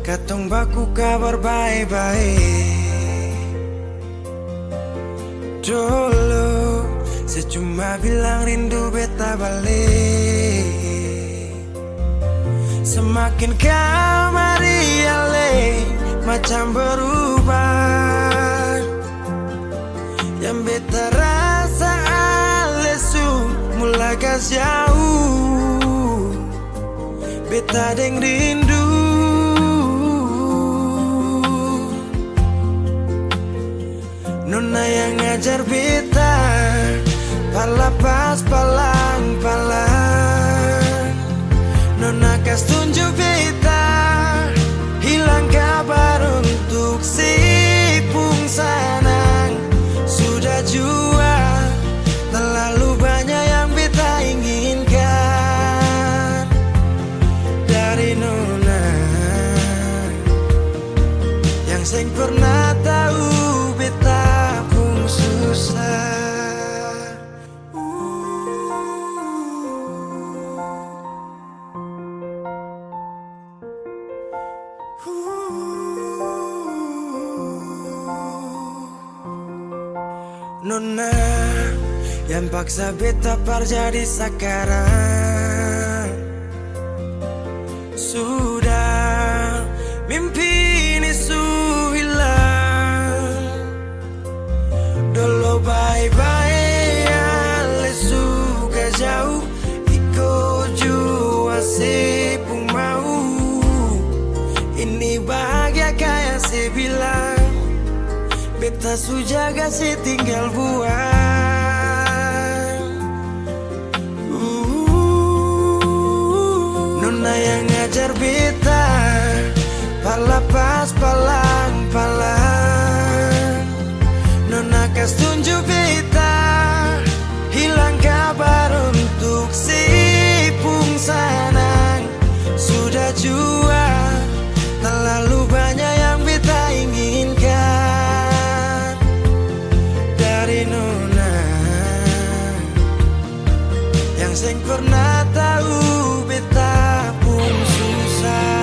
Katong baku kabar baik-baik. Dulu saya cuma bilang rindu beta balik. Semakin kamari ale macam berubah. Yang beta rasa alesu mulai gas jauh. Beta deng rindu. Nona yang ngajar beta palapas palang-palang. Nona kas tunjuk beta hilang kabar untuk si pungsanang. Sudah jua terlalu banyak yang beta inginkan dari Nona yang seng pernah tahu beta pun susah. Nona yang paksa beta par jadi sekarang. Sudah mimpi ini su hilang. Dulu bye-bye ale suka jauh. Iko jua si pun mau. Ini bahagia kayak si bilang. Beta su jaga si tinggal buang. Nona yang ngajar beta palapas palang-palang. Nona kas tunjuk beta hilang kabar untuk si pungsanang. Sudah jua terlalu banyak yang beta inginkan dari Nona yang seng pernah tahu beta pun susah.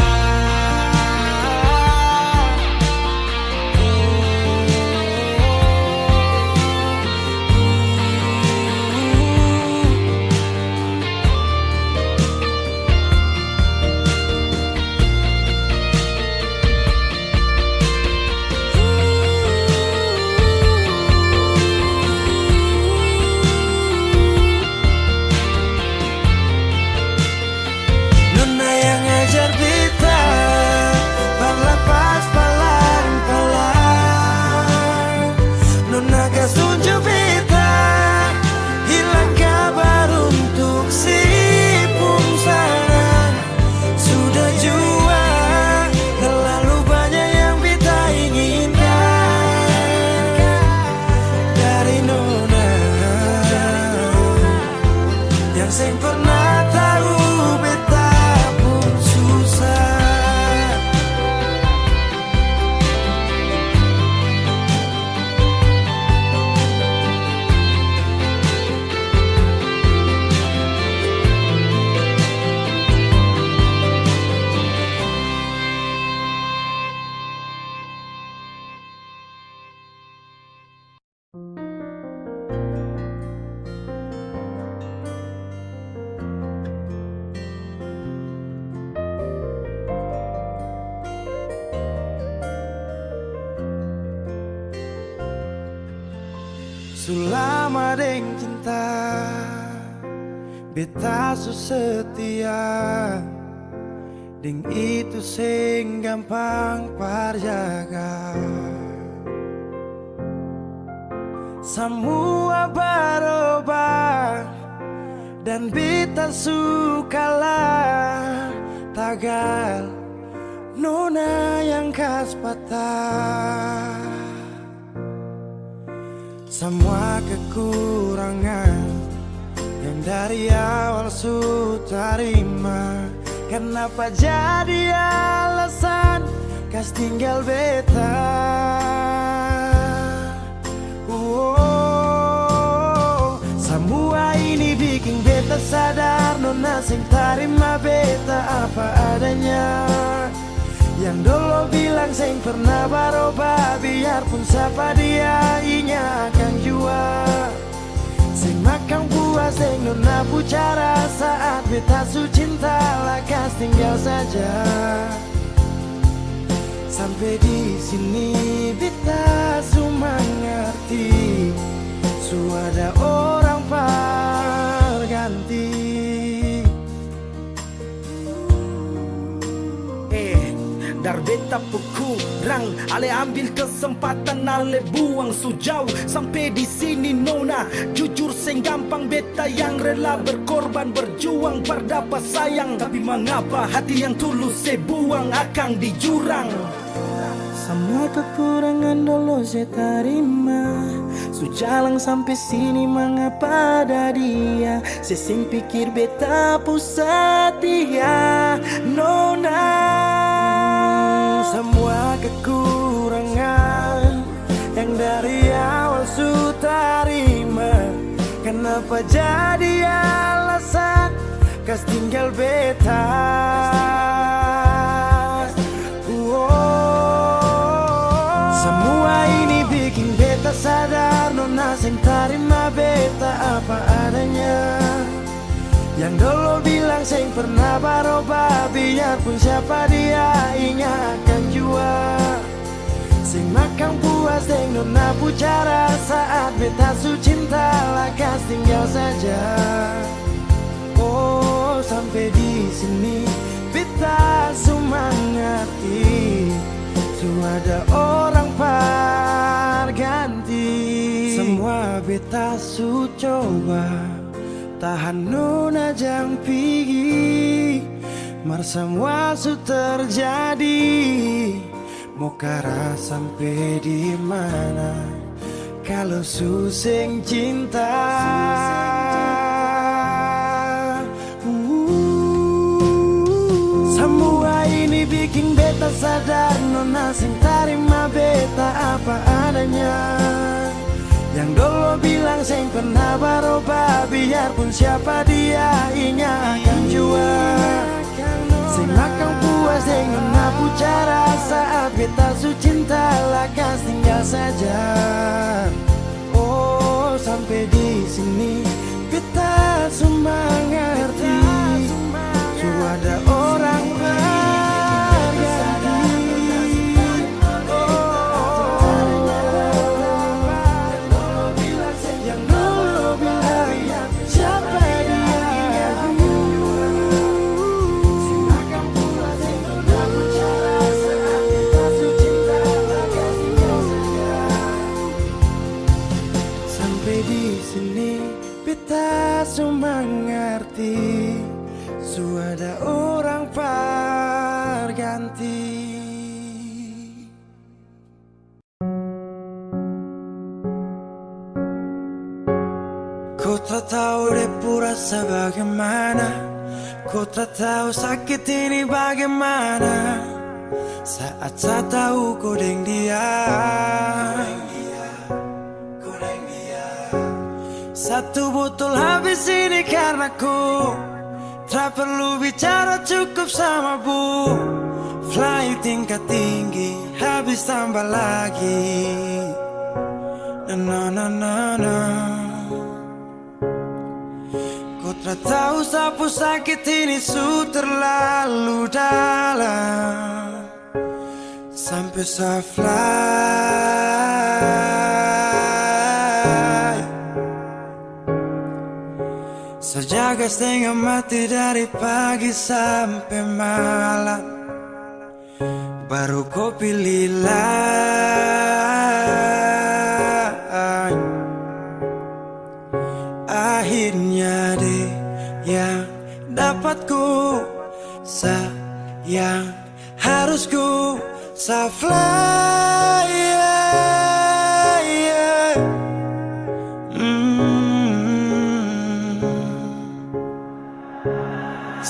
Seng pernah tahu beta pun susah. Selama deng cinta beta su setia. Deng itu sing gampang parjaga. Semua berubah dan beta sukalah tagal Nona yang kas patah. Semua kekurangan yang dari awal su terima. Kenapa jadi alasan kas tinggal beta? Semua ini bikin beta sadar Nona sing tarima beta apa adanya. Yang dulu bilang sing pernah baroba, biarpun siapa dia inya akan jua. Sing makan buah, sing nona bicara saat beta su cinta, lakas tinggal saja. Sampai di sini beta su mengerti, su ada orang berganti. Dar beta kurang, ale ambil kesempatan, ale buang sujau. Sampai di sini nona, jujur sing gampang beta yang rela berkorban berjuang berdapat sayang. Tapi mengapa hati yang tulus saya buang akang di jurang? Semua kekurangan dulu saya terima, su jalan sampai sini mengapa ada dia. Saya sing pikir beta pusat dia nona. Semua kekurangan yang dari awal su terima, kenapa jadi alasan kas tinggal beta? Semua ini bikin beta sadar, nona sing terima beta apa adanya. Yang dulu bilang sing pernah baroba, biarpun siapa dia inya akan jua. Sing makan buah, sing nona bicara saat beta su cinta, lakas tinggal saja. Oh, sampai di sini beta su mengerti, su ada orang berganti. Semua beta su coba, tahan nona jang pigi, mar semua su terjadi. Mau kara sampai di mana kalau su sing cinta? Semua ini bikin beta sadar, nona sing terima beta apa adanya. Yang dulu bilang sing pernah baroba, biarpun siapa dia inya akan jua. Sing makan buah, sing nona bicara saat beta su cinta, lakas tinggal saja. Oh, sampai di sini beta su mengerti, su ada orang berganti. Su mengerti, su ada orang berganti. Ku tak tahu depu rasa bagaimana, ku tak tahu sakit ini bagaimana. Saat saya tahu ku deng dia, satu botol habis ini karena ku tak perlu bicara, cukup sama bu. Fly tingkat tinggi, habis tambah lagi. Na na na na. Ku tak tahu sapu sakit ini su terlalu dalam, sampai saya fly. Sejaga setengah mati dari pagi sampai malam, baru kau pilih lain. Akhirnya deh yang dapat ku sayang, harus ku fly.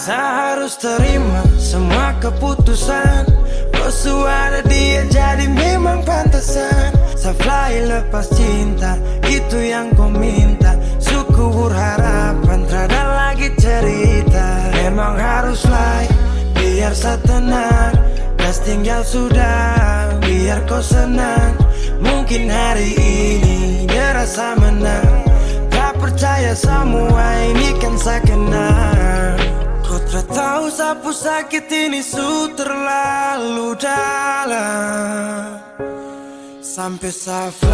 Saya harus terima semua keputusan, Rosu ada dia jadi memang pantasan. Saya fly lepas cinta, itu yang kau minta. Suku berharapan, terada lagi cerita. Memang harus fly, biar saya tenang, Gas tinggal sudah, biar kau senang. Mungkin hari ini dia rasa menang. Tak percaya semua ini kan sekenang. Kau tak tahu sapu sakit ini su terlalu dalam. Sampai saya fly.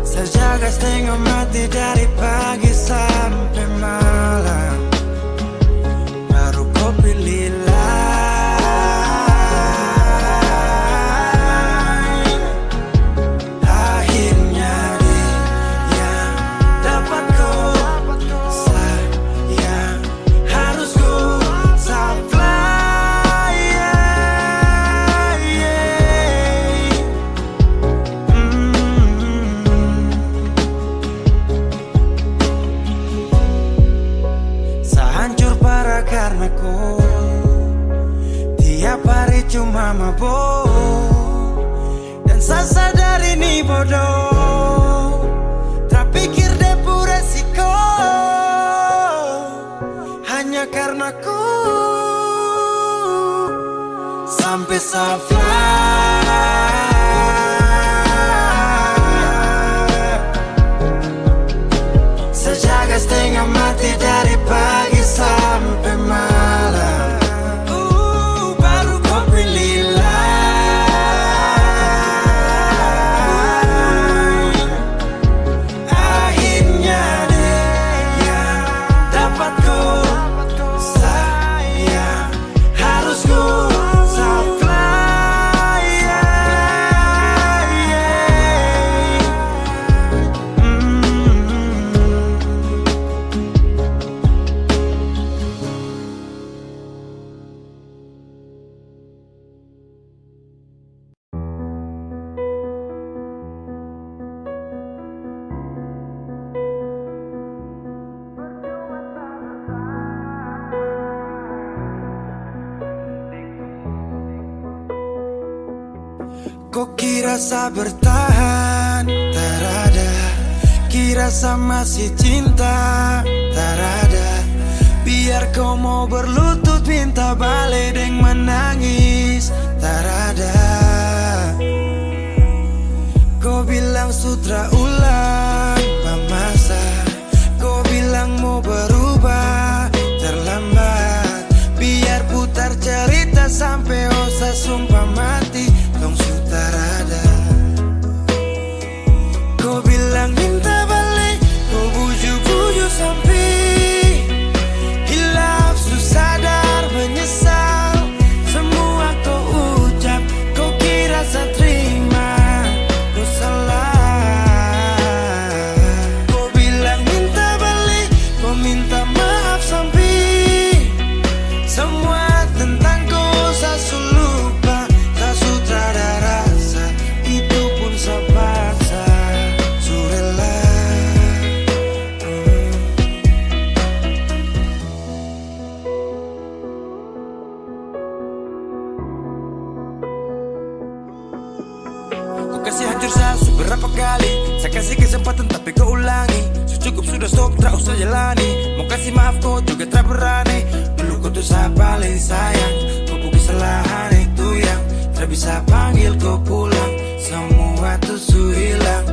Saya jaga setengah mati dari pagi sampai malam. Baru kau pilih lain. Akhirnya dia dapat kau sayang. Harus ku fly, Sehancur parah karena kau tiap hari cuma mabuk. Dan saya sadar ini bodoh. Tak pikir depu resiko. Hanya karena ku sampai saya fly. Saya jaga setengah mati dari pagi sampai malam. Baru kau pilih lain. Akhirnya dia dapat ku sayang. Harus ku fly. Kau kira saya bertahan, tak ada. Kira saya masih cinta, tak ada. Biar kau mau berlutut minta balik deng menangis, tak ada. Kau bilang sutra ulang masa. Kau bilang mau berubah, terlambat. Biar putar cerita sampai osa sumpah mati. Dong sutar ada. Kau bilang minta balik, kau bujuk-bujuk sampai hilaf, susah sadar menyesal. Semua kau ucap, kau kira saya terima. Kau salah. Kau bilang minta balik, kau minta maaf sampai semua tentang kau saya lupa. Tak sutradara rasa, itu pun saya paksa. Surela. Kau kasih hancur saya seberapa kali. Saya kasih kesempatan tapi kau ulangi. Cukup sudah stop, tak usah jalani. Mau kasih maaf kau juga tak berani. Dulu kau tuh saya paling sayang. Kau bukan kesalahan itu yang tak bisa panggil kau pulang. Semua tuh su hilang.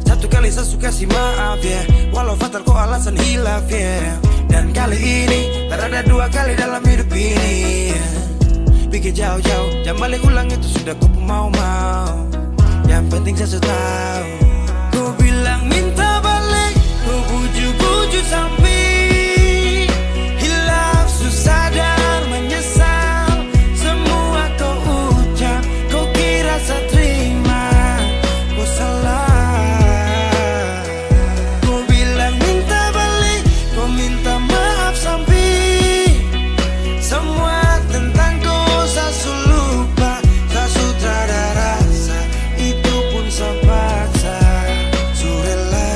Satu kali saya suka kasih maaf ya, walau fatal kau alasan hilaf ya. Dan kali ini tak ada dua kali dalam hidup ini. Pikir jauh-jauh, jangan balik ulang itu sudah kau mau-mau. Yang penting saya sudah tahu. Kau bilang minta balik, kau bujuk-bujuk sampai hilaf, susah dan menyesal. Semua kau ucap, kau kira saya terima. Kau salah. Kau bilang minta balik, kau minta maaf sampai semua tentang kau saya lupa. Tak sutradara rasa, itu pun saya paksa. Surela.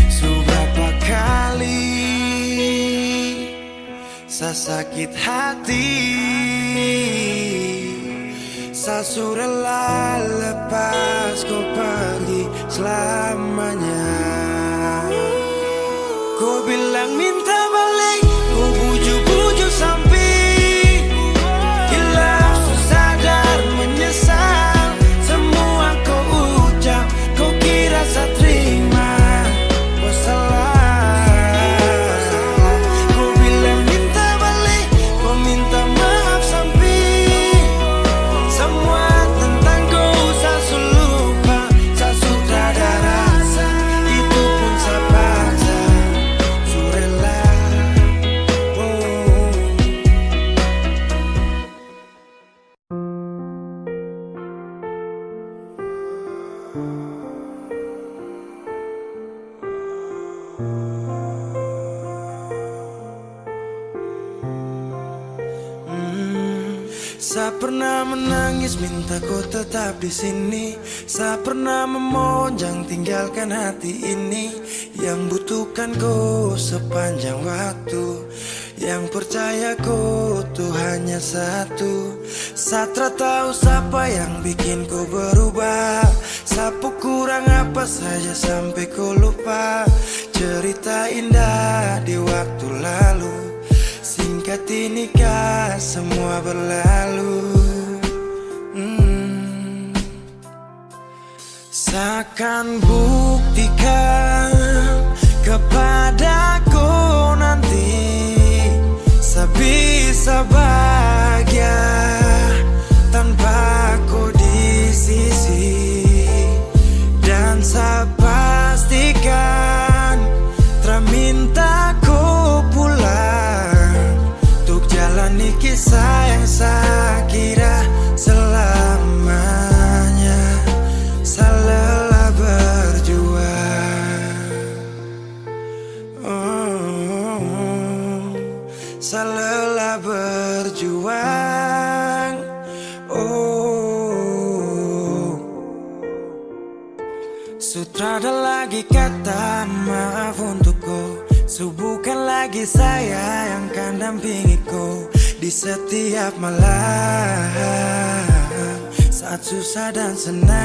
Seberapa kali saya sakit hati, saya surela lepas kau pergi selamanya. Saya pernah menangis minta kau tetap di sini. Saya pernah memohon jangan tinggalkan hati ini. Yang butuhkan kau sepanjang waktu, yang percaya kau tuh hanya satu. Saya tak tahu siapa yang bikin kau berubah. Sapu kurang apa saja sampai kau lupa cerita indah di waktu lalu. Singkat ini kah semua berlalu. Seakan buktikan kepadaku nanti saya bisa bahagia tanpa kau di sisi. Dan saya pastikan terminta kau pulang untuk jalani kisah yang saya kira selamanya. Saya lelah berjuang, saya lelah berjuang. Sutrada lagi kata maaf untukku. Bukan lagi saya yang akan dampingi kau di setiap malam, saat susah dan senang.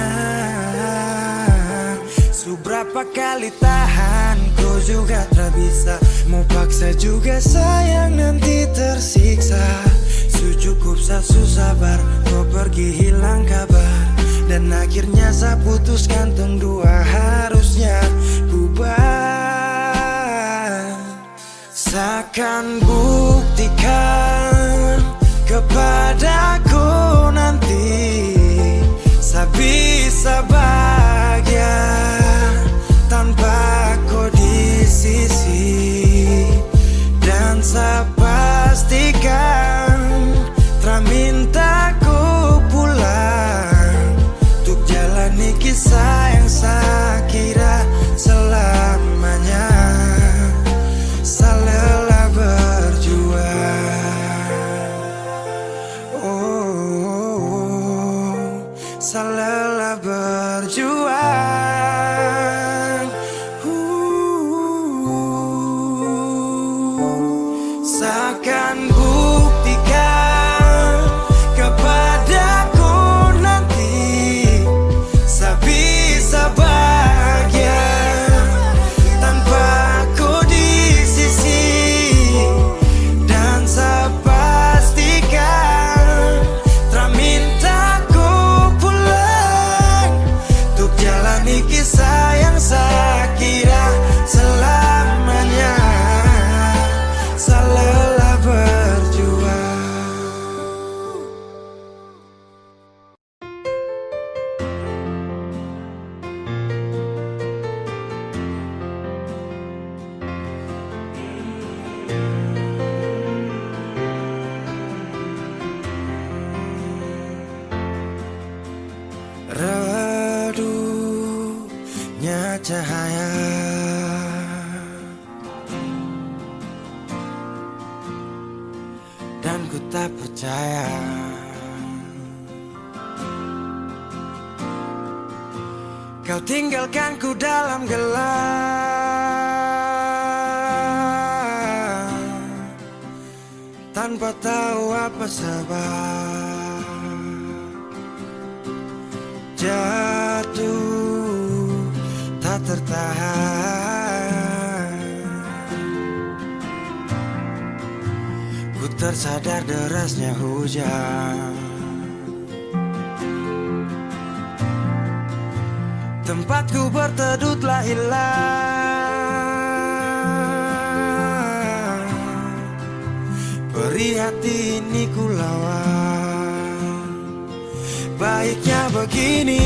Seberapa kali tahan kau juga tak bisa. Mau paksa juga sayang nanti tersiksa. Cukup satu sabar kau pergi hilang kabar. Dan akhirnya saya putuskan tong dua harusnya bubar. Seakan buktikan kepadaku nanti saya bisa bahagia tanpa kau di sisi. Dan saya pastikan terminta kau pulang untuk jalani kisah yang saya kira selamanya. Saya lelah berjuang, saya lelah berjuang. Seakan buktikan kepadaku nanti saya bisa bahagia tanpa kau di sisi. Dan saya pastikan terminta kau pulang untuk jalani kisah yang saya kira selamanya. Saya lelah berjuang. Redupnya cahaya dan ku tak percaya kau tinggalkan ku dalam gelap tanpa tahu apa sebab. Jatuh tak tertahan, ku tersadar derasnya hujan. Tempatku berteduhlah hilang. Perih hati ini ku lawan. Baiknya begini,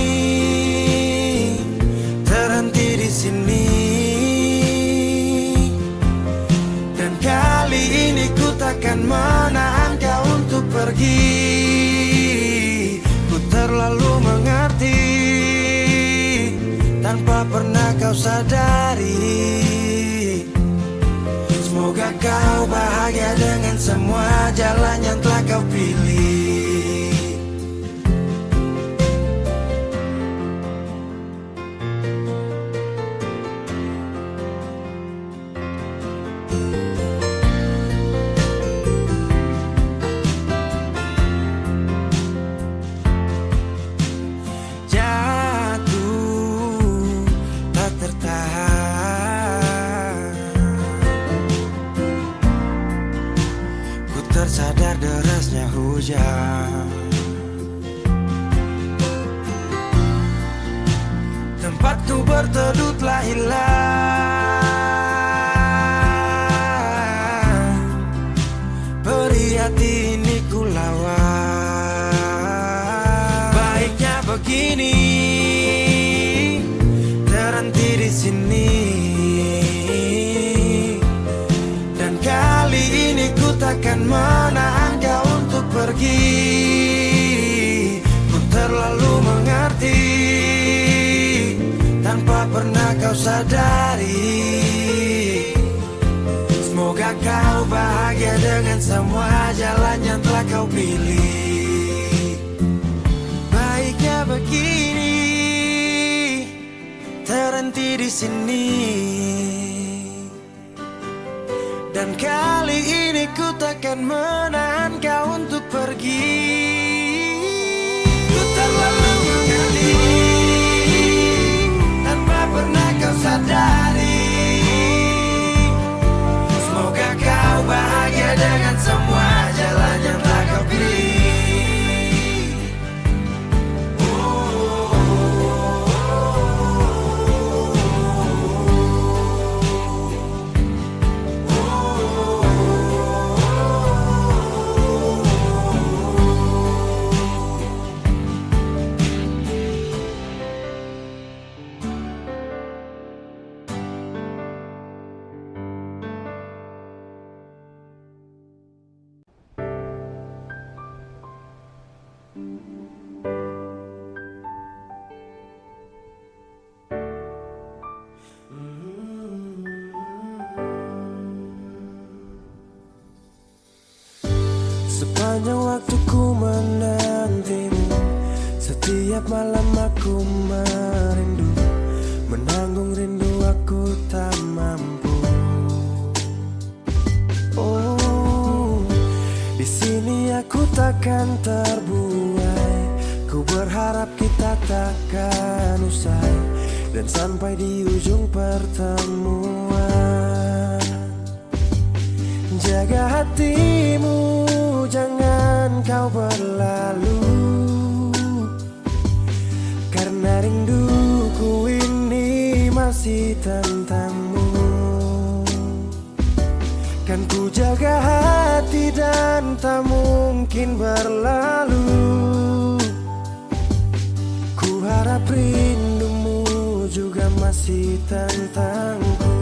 terhenti di sini. Dan kali ini ku takkan menahan kau untuk pergi. Ku terlalu mengerti tanpa pernah kau sadari. semua jalan yang telah kau pilih. Tersadar derasnya hujan, tempatku berteduh telah hilang. Perih hati ini ku lawan. Baiknya begini, terhenti di sini. Dan kali ini ku takkan menahan kau untuk pergi. Ku terlalu mengerti tanpa pernah kau sadari. Semoga kau bahagia dengan semua jalan yang telah kau pilih. Baiknya begini, terhenti di sini. Dan kali ini ku takkan menahan kau untuk pergi. Ku terlalu mengerti tanpa pernah kau sadari. Semoga kau bahagia dengan semua jalan yang telah kau pilih. Sepanjang waktu ku menantimu, setiap malam aku merindu, menanggung rindu aku tak mampu. Oh, di sini aku takkan terbuai. Ku berharap kita takkan usai dan sampai di ujung pertemuan. Jaga hatimu, jangan kau berlalu, karena rinduku ini masih tentangmu. Kan ku jaga hati dan tak mungkin berlalu. Ku harap rindumu juga masih tentangku.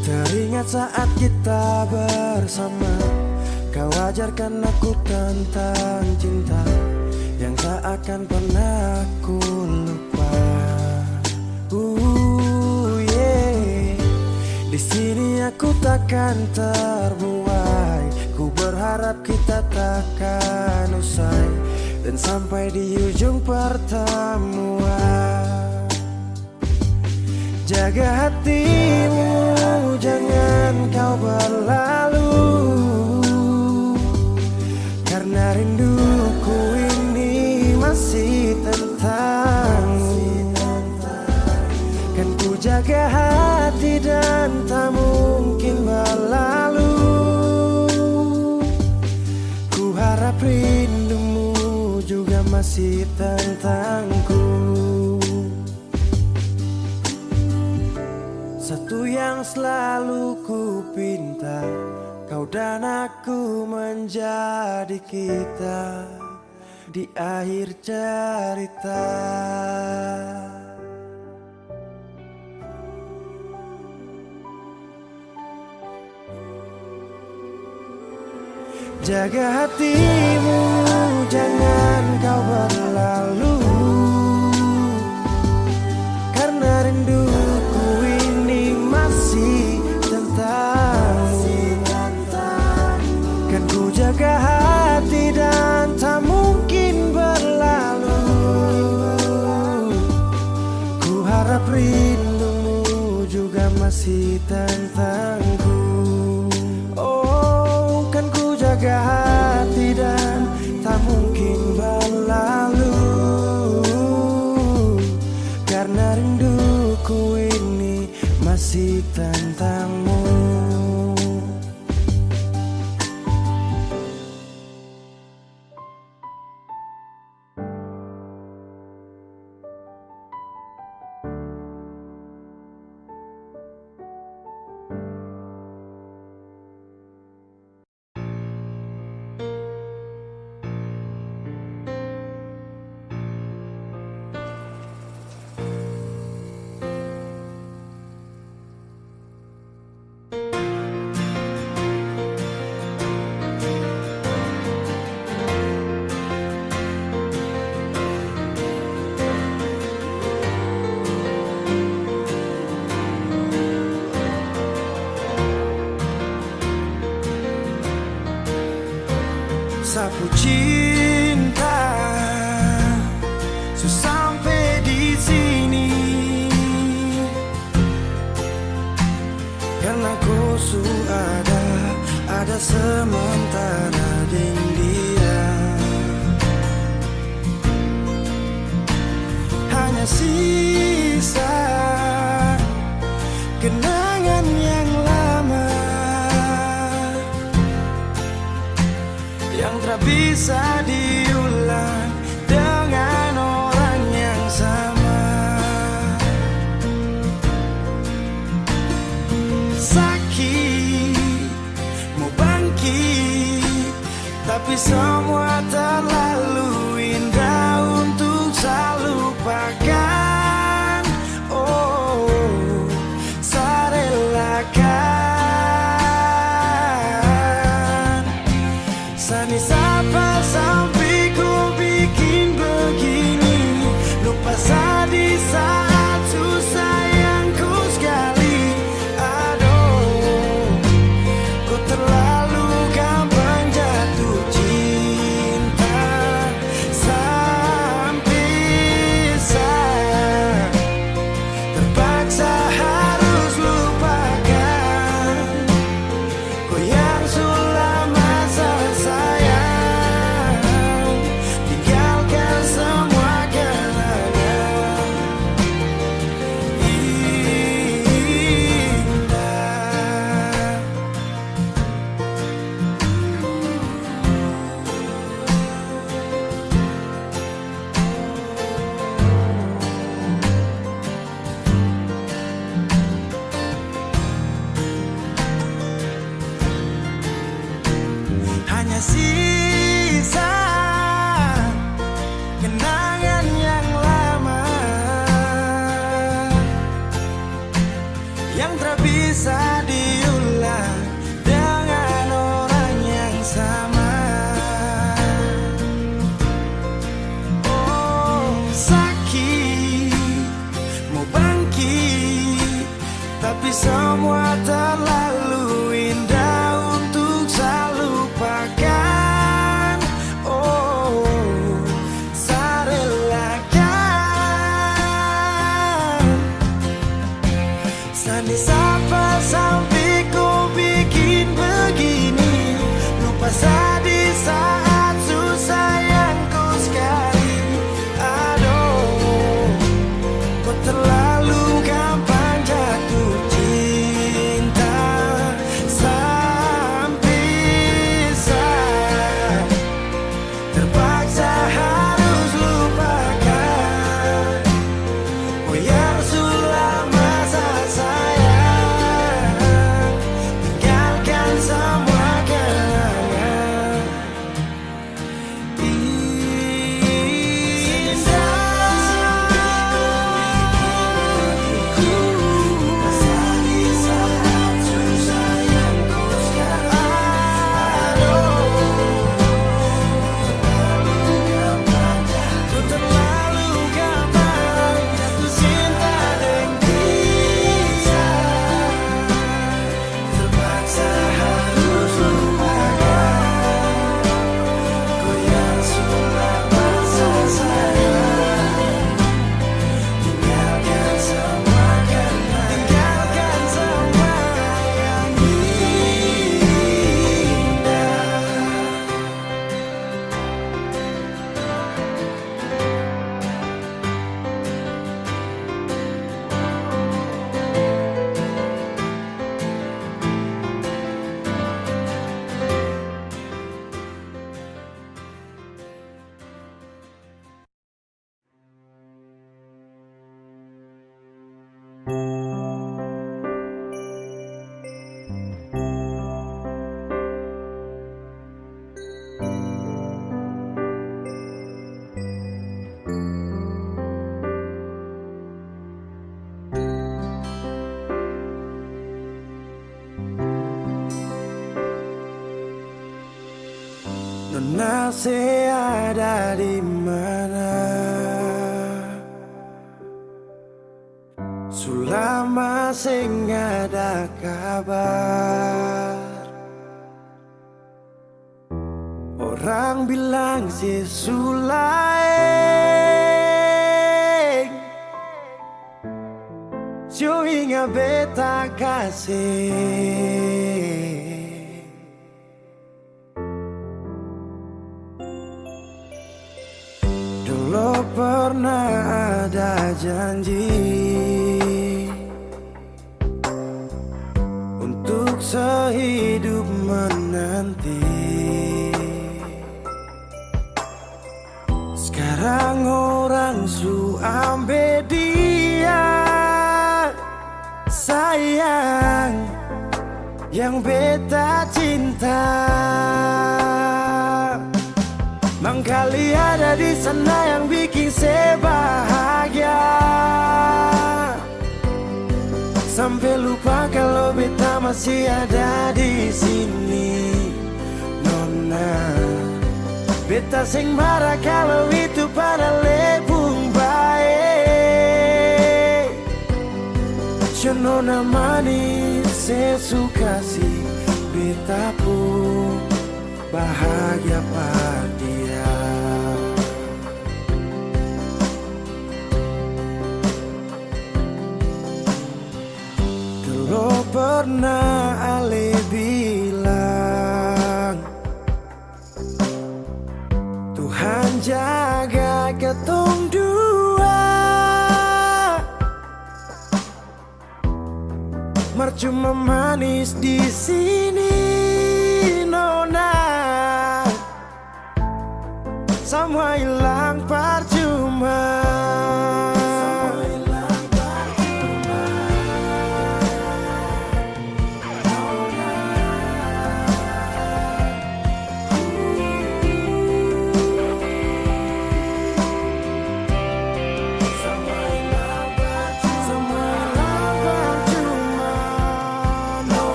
Teringat saat kita bersama, kau ajarkan aku tentang cinta yang tak akan pernah aku lupa. Yeah. Di sini aku takkan terbuai. Ku berharap kita takkan usai dan sampai di ujung pertemuan. Jaga hatimu, jangan kau berlalu, karena rinduku ini masih tentangmu. Kan ku jaga hati dan tak mungkin berlalu. Ku harap rindumu juga masih tentangku. Satu yang selalu ku pinta, kau dan aku menjadi kita di akhir cerita. Jaga hatimu, jangan kau berlalu, karena rinduku ini masih tentangmu. Kan ku jaga hati dan tak mungkin berlalu. Ku harap rindumu juga masih tentangku. Oh, kan ku jaga hati dan tak mungkin berlalu, karena rinduku ini masih tentangmu. Sapu cinta sampai di sini, karena kau ada sementara di dia. Hanya sisa kenangan yang lama yang tak bisa diulang dengan orang yang sama. Sakit, mau bangkit, tapi semua terlalu indah untuk saya lupakan. Oh, saya relakan. Sani sapa sampai ku bikin begini, lupa di saat susah yang ku sekali. Aduh, ku terlalu gampang jatuh cinta, sampai saya terpaksa harus lupakan kau yang sudah masa sayang, tinggalkan semua kenangan indah. Hanya sisa kenangan yang lama yang tak bisa diulang dengan orang yang sama. Oh, sakit, mau bangkit, tapi semua terlalu indah untuk saya lupakan. Oh, saya relakan. Sani sapa sampai ku bikin begini, lupa di saat susah yang ku sekali. Aduh, kau terlalu gampang jatuh cinta, sampai saya terpaksa harus lupakan. Oh yang sudah masa sayang, masih ada di mana? Sulama sing ada kabar. Orang bilang si Sulaing Sio inga beta kasih. Dulu pernah ada janji untuk sehidup menanti. Sekarang orang su ambil dia, sayang, yang beta cinta. Mangkali ada di sana yang bikin saya bahagia, sampai lupa kalau beta masih ada di sini. Nona, beta sing marah kalau itu pada lebung baik. Nona manis, saya suka sih beta pun bahagia pada dia. Dulu pernah Ale bilang Tuhan jaga ketong dua, mercuma manis di sini. Nona, semua hilang percuma.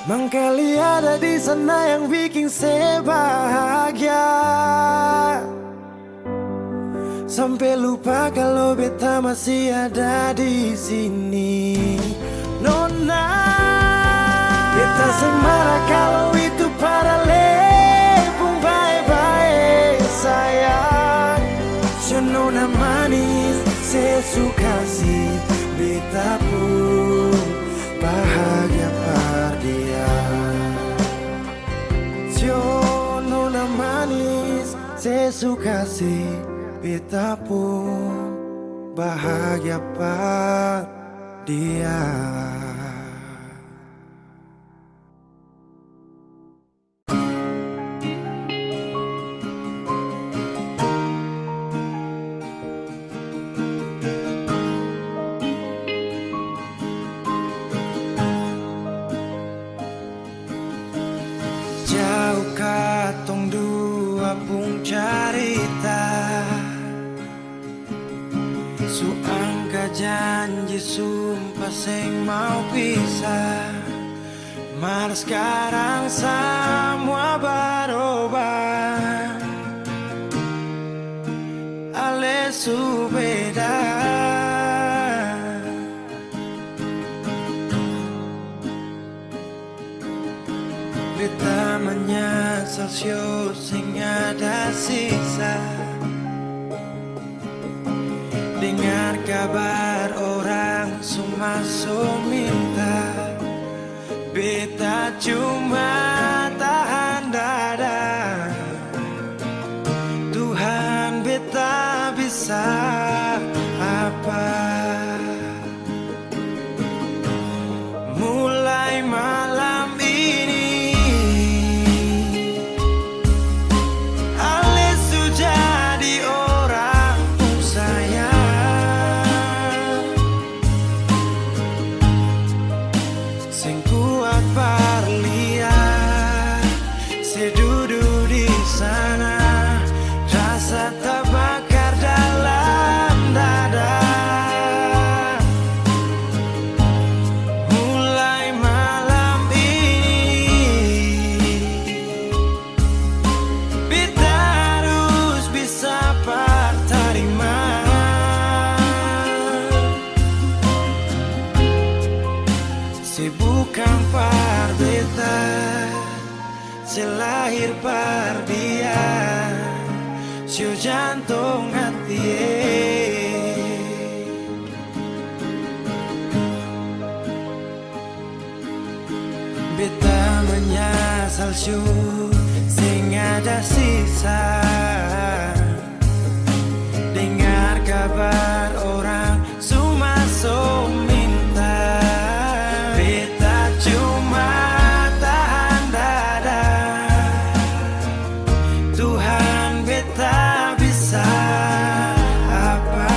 Mangkali ada di sana yang bikin saya bahagia, sampai lupa kalau beta masih ada di sini. Nona, beta sing marah kalau itu para lebung baik-baik sayang. Nona manis, saya suka sih beta pun bahagia pada dia. Nona manis, saya suka sih beta pun bahagia pada dia. Jauh katong dua pun carita, su angka janji sumpah seng mau pisah. Mar sekarang semua berubah, ale su beda. Beta menyesal sio sing ada sisa, dengar kabar orang semua minta. Beta cuma tahan dada, Tuhan beta bisa apa. Mulai malam ini Ale sudah di orang sayang, sing kuat berlian. selahir pardian, sio jantung hati. Beta menyasal syu sing ada sisa, dengar kabar orang sumaso minta. Beta cuma tahan dada, Tuhan beta bisa apa.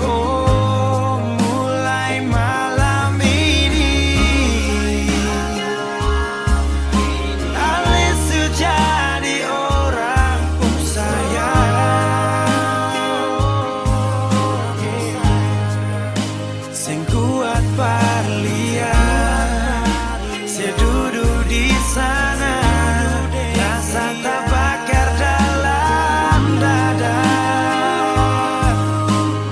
Oh, mulai malam ini Ale jadi orang sayang, sing kuat parlian, sedudu di sana, rasa terbakar dalam dada.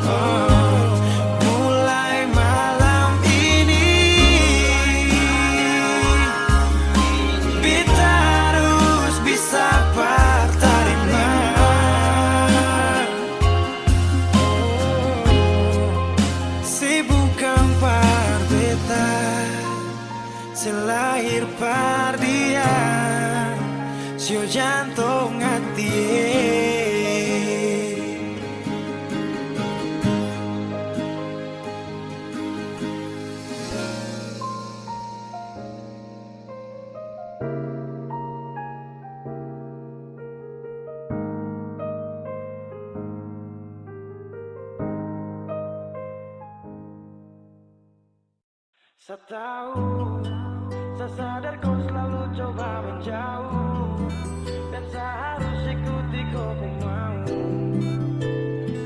Oh, mulai malam ini kita harus bisa berterima. Sibukan par beta selahir pardian, sio jantung hati. Saya tahu, saya sadar kau selalu coba menjauh, dan saya harus ikuti kau pun mau.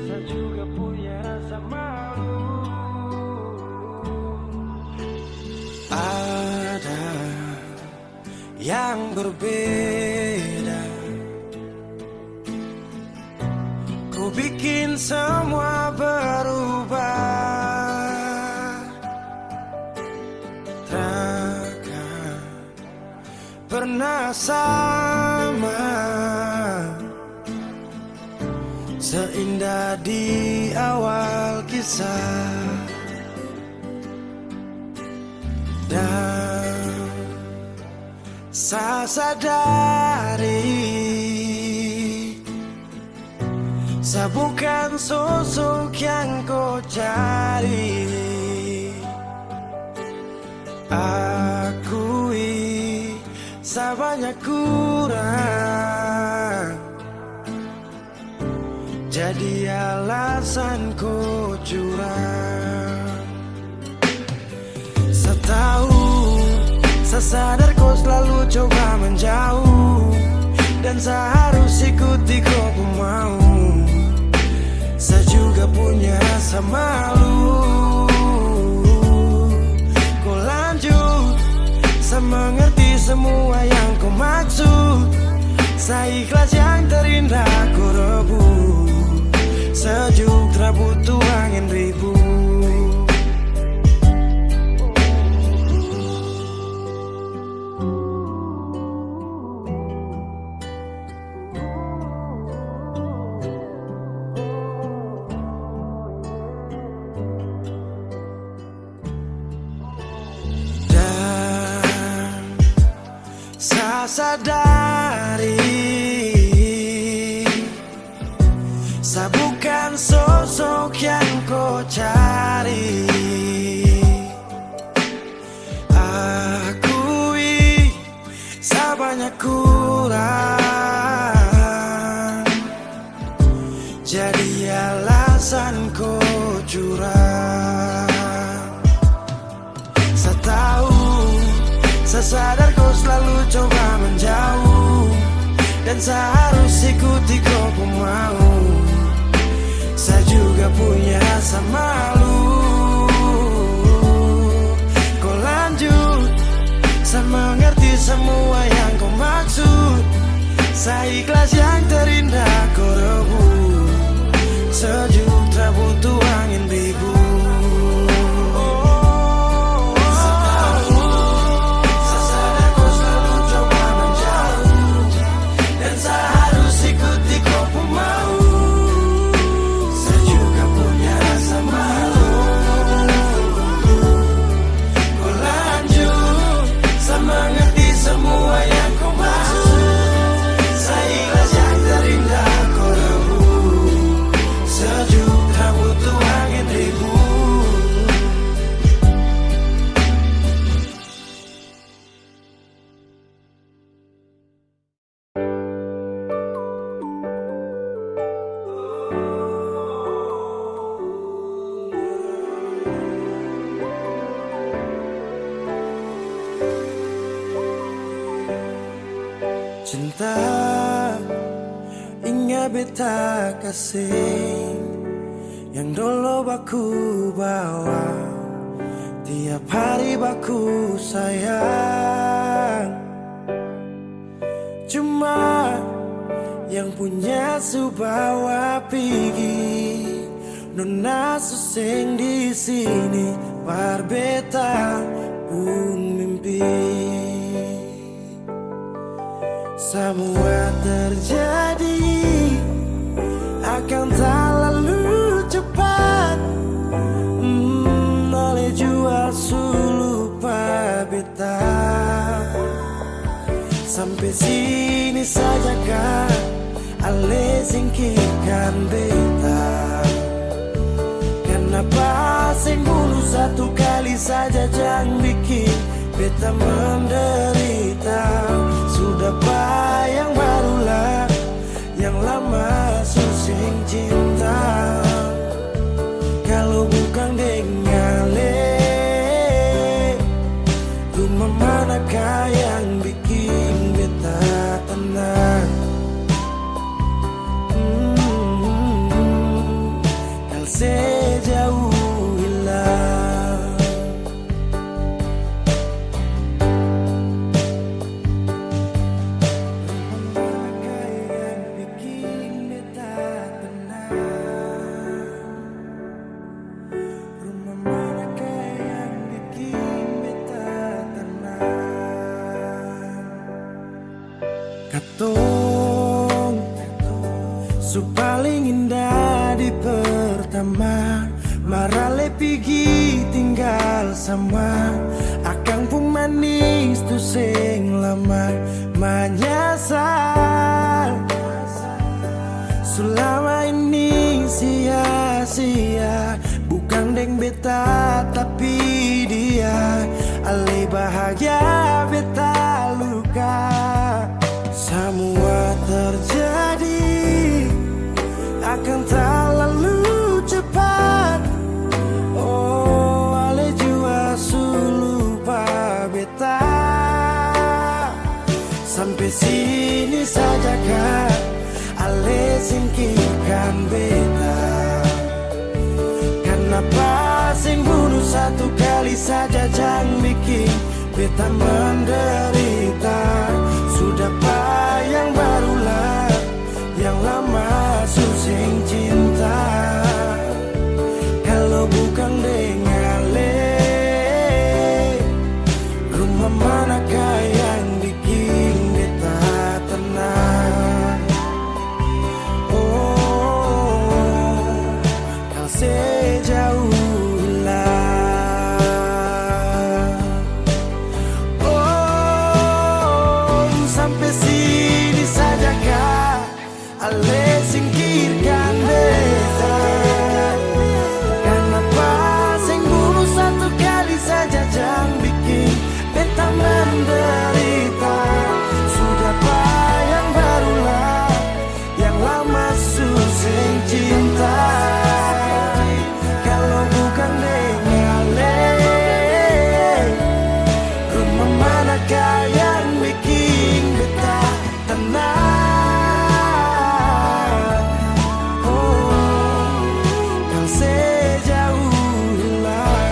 Saya juga punya rasa malu. Ada yang berbeda, ku bikin semua berubah. Takkan pernah sama seindah di awal kisah, dan saya sadari saya bukan sosok yang kau cari. Akui saya banyak kurang, jadi alasan kau curang. Saya tahu, saya sadar kau selalu coba menjauh, dan saya harus ikuti kau pun mau. Saya juga punya rasa malu. Kau lanjut, saya mengerti semua yang kau maksud. Saya ikhlas yang terindah kau rebut, sejuk tak butuh angin ribut. Sadari saya bukan sosok yang kau cari. Akui saya banyak kurang, jadi alasan kau curang. Saya tahu, saya sadar kau selalu coba menjauh, dan saya harus ikuti kau pun mau. Saya juga punya rasa malu. Kau lanjut, saya mengerti semua yang kau maksud. Saya ikhlas yang terindah kau rebut, sejuk tak butuh angin ribut. Saya tahu, saya sadar kau selalu Cinta ingat beta kasih yang dulu baku bawa, tiap hari baku sayang. Cuma yang punya subawa pergi, nona suseng di sini, barbeta pun mimpi. Semua terjadi akan tak lalu cepat, oleh jual sulu beta. Sampai sini saja kan, ale singkirkan beta. Kenapa sing bunuh satu kali saja, jangan bikin beta menderita. Sudah yang barulah, yang lama susing cinta. Kalau bukan dengan rumah manakah yang bikin beta tenang? Kalau sejauh hilang, rumah manakah yang bikin beta tenang? Rumah manakah yang bikin beta tenang? Katong su paling indah di pertama, marale pigi tinggal sama. Akang pun manis tu sing lama menyasar. Selama ini sia-sia, bukan deng beta tapi dia. Ale bahagia beta luka. Semua terjadi akan tak lalu cepat. Oh, ale jua sulu beta. Sampai sini saja kan, ale singkirkan beta. Kenapa sing bunuh satu kali saja, jangan bikin beta menderita. Sudah yang barulah, yang lama susing cinta. Kalau bukan dengan rumah manakah yang bikin beta tenang? Oh, kalau sejauh hilang. Oh, sampai sini saja kah, ale singkirkan beta. Kenapa sing bunuh satu kali saja, jangan bikin beta menderita. Sudah yang barulah, yang lama susing cinta. Kalau bukan dengan rumah manakah yang bikin beta tenang? Oh, kan sejauh hilang.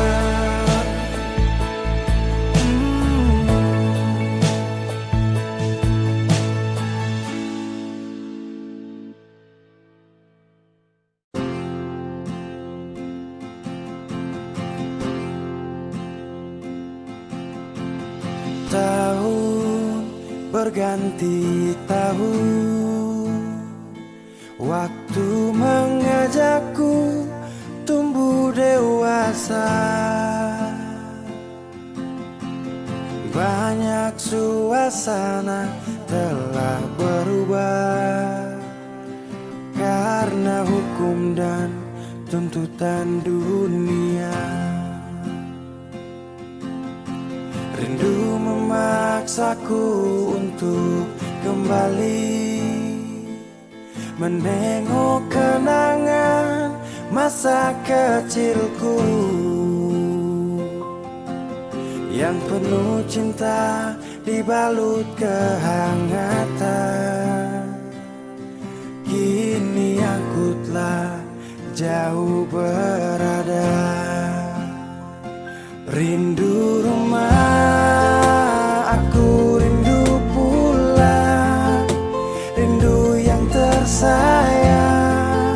Tahun berganti tahun, waktu mengajakku tumbuh dewasa. Banyak suasana telah berubah karena hukum dan tuntutan dunia. Rindu memaksaku untuk kembali menengok kenangan masa kecilku yang penuh cinta dibalut kehangatan. Kini aku telah jauh berada, rindu rumah, aku rindu pulang, rindu yang tersayang,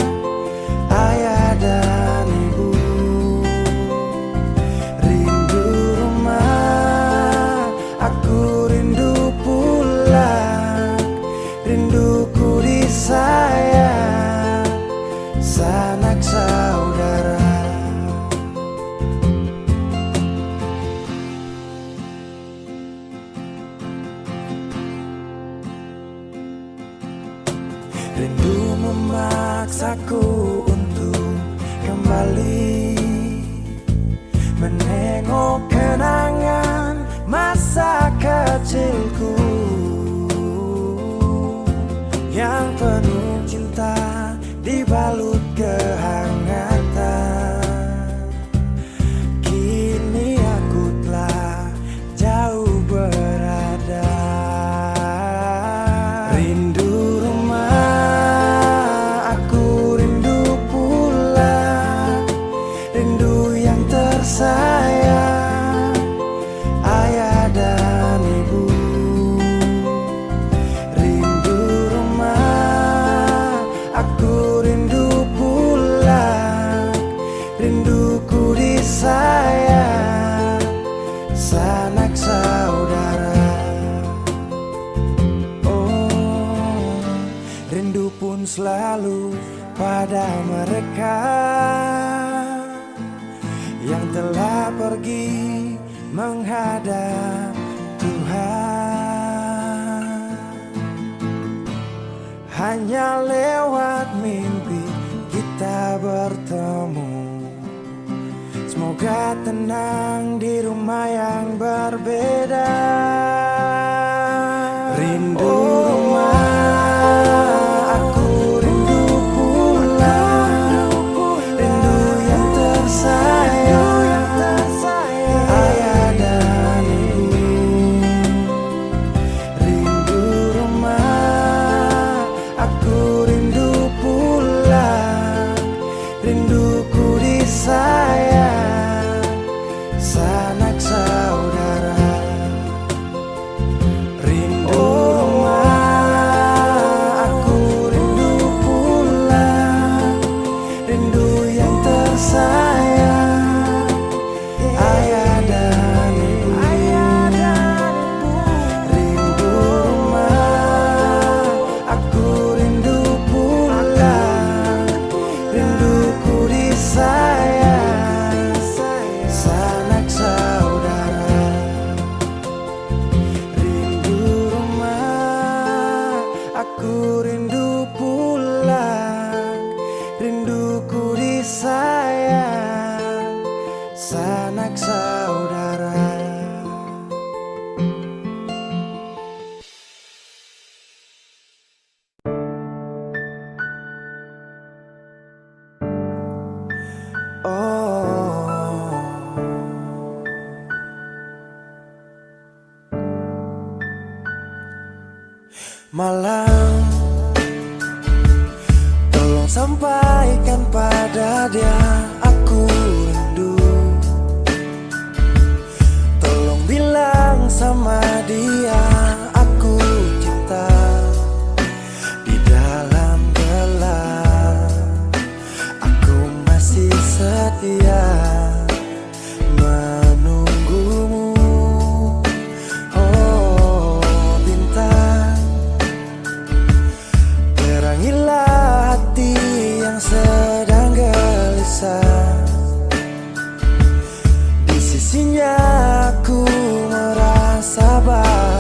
ayah dan ibu. Rindu rumah, aku rindu pulang, rinduku disayang, sanak saudara. Rindu memaksaku untuk kembali menengok kenangan masa kecilku yang penuh cinta dibalut kehangatan. Kini aku telah jauh berada, rindu rumah, aku rindu pulang, rindu yang tersayang, ayah dan ibu. Rindu rumah, aku rindu pulang, rinduku disayang, sanak saudara. Oh, rindu pun selalu pada mereka yang telah pergi menghadap Tuhan. Hanya lewat mimpi kita bertemu. Semoga tenang di rumah yang berbeda. Rindu rumah, aku rindu pulang, rindu yang tersayang, ayah dan ibu. Rindu rumah, aku rindu pulang, rinduku disayang, sanak saudara. Rindu rumah, aku rindu pulang, rindu yang tersayang, ayah dan ibu. Rindu rumah, aku rindu pulang, rinduku disayang, sanak saudara. Rindu rumah, aku rindu pulang, rinduku disayang, sanak saudara. Oh, malam, tolong sampaikan pada dia aku rindu. Tolong bilang sama dia aku cinta. Di dalam gelap aku masih setia menunggumu. Oh bintang, terangilah hati yang sedang gelisah. Di sisinya aku merasa bahagia.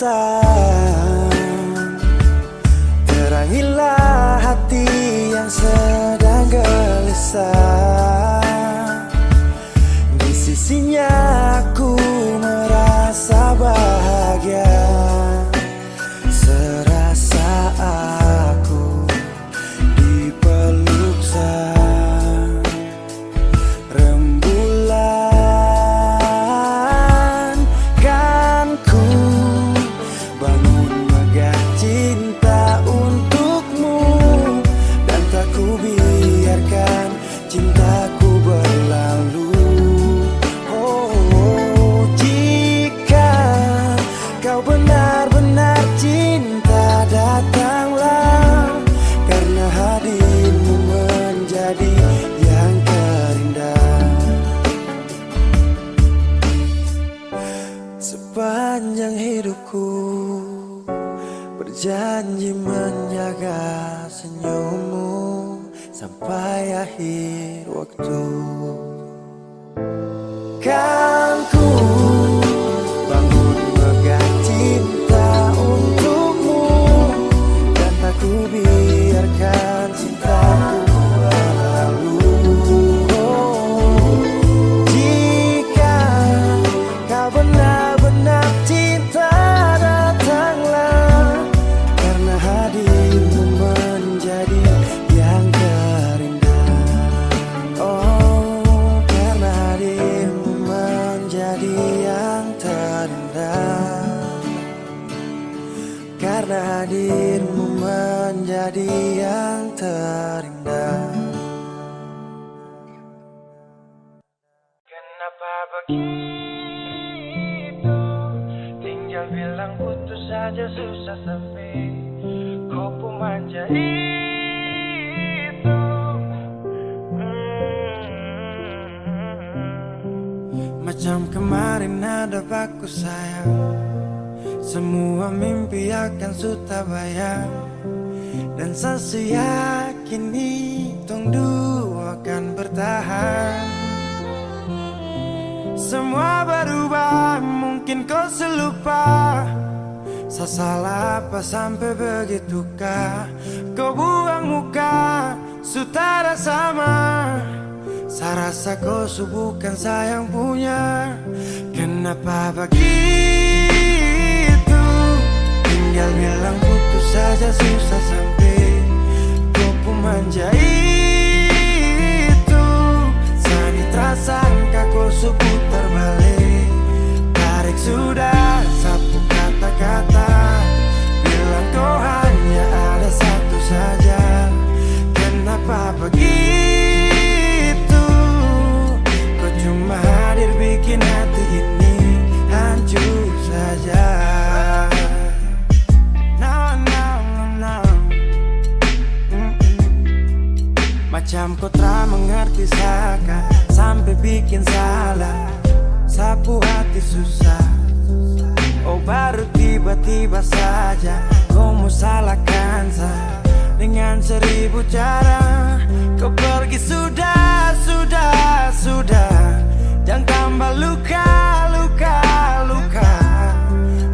bintang, terangilah hati yang sedang gelisah. Di sisinya aku merasa bahagia, serasa aku dipeluk sang rembulan. Kan ku bangun megah cinta untukmu, dan tak ku biarkan cintaku berlalu. Oh, jika kau benar-benar cinta, datanglah, karena hadirmu menjadi yang terindah. Sepanjang hidupku berjanji menjaga senyummu sampai akhir waktu. Kan ku bangun megah cinta untukmu, dan tak ku biarkan cintaku berlalu. Oh, jika kau benar-benar cinta, datanglah, karena hadirmu menjadi yang terindah. Oh, karena hadirmu menjadi yang terindah, karena hadirmu menjadi yang terindah. Kenapa begitu? Tinggal bilang putus saja, susah sampai kau pun manja itu. Macam kemarin ada baku sayang, semua mimpi akan suta bayang, dan saya yakin tong dua akan bertahan. Semua berubah, mungkin kau selupa. Saya salah apa sampai begitukah? Kau buang muka, sutara sama. Saya rasa kau bukan sayang punya. Kenapa begitu? Tinggal bilang putus saja, susah sampai kau pun manja itu. Sani tersangka kau putar balik, tarik sudah sapu kata-kata, bilang kau hanya ada satu saja. Kenapa begitu? Kau cuma hadir bikin hati ini hancur saja. No, no, no. Macam kau tak mengerti saka, sampai bikin salah, sapu hati susah. Oh, baru tiba-tiba saja kau mau salahkan saya dengan 1000 cara. Kau pergi sudah, sudah, sudah. Jangan tambah luka, luka, luka.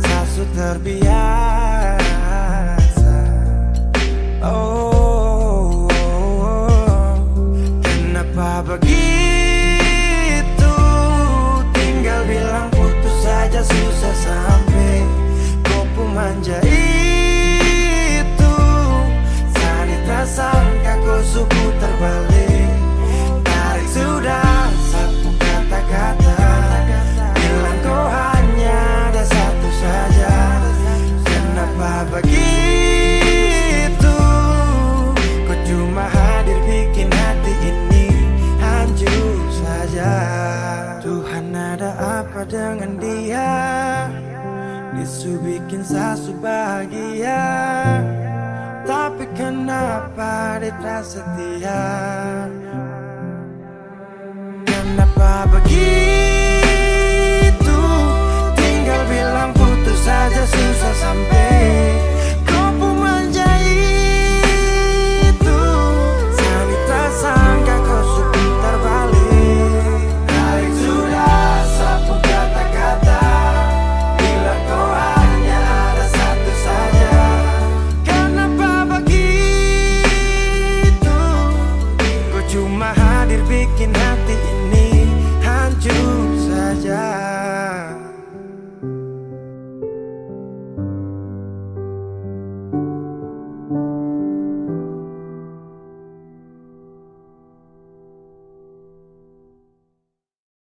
Saya sudah terbiasa. Oh, kenapa begitu? Tinggal bilang putus saja, susah sampai kau pun manja itu. Sani tersangka kau putar balik, tarik sudah sapu kata-kata, bilang kau hanya ada satu saja. Kenapa begitu? Kau cuma hadir bikin hati ini hancur saja. Tuhan, ada apa dengan dia? Disu bikin sasu bahagia, tapi kenapa dia tak setia? Kenapa begitu? Tinggal bilang putus saja, susah sampai kau pun manja itu. Sani tersangka kau putar balik, tarik sudah sapu kata-kata, bilang kau hanya hadir bikin hati ini hancur saja.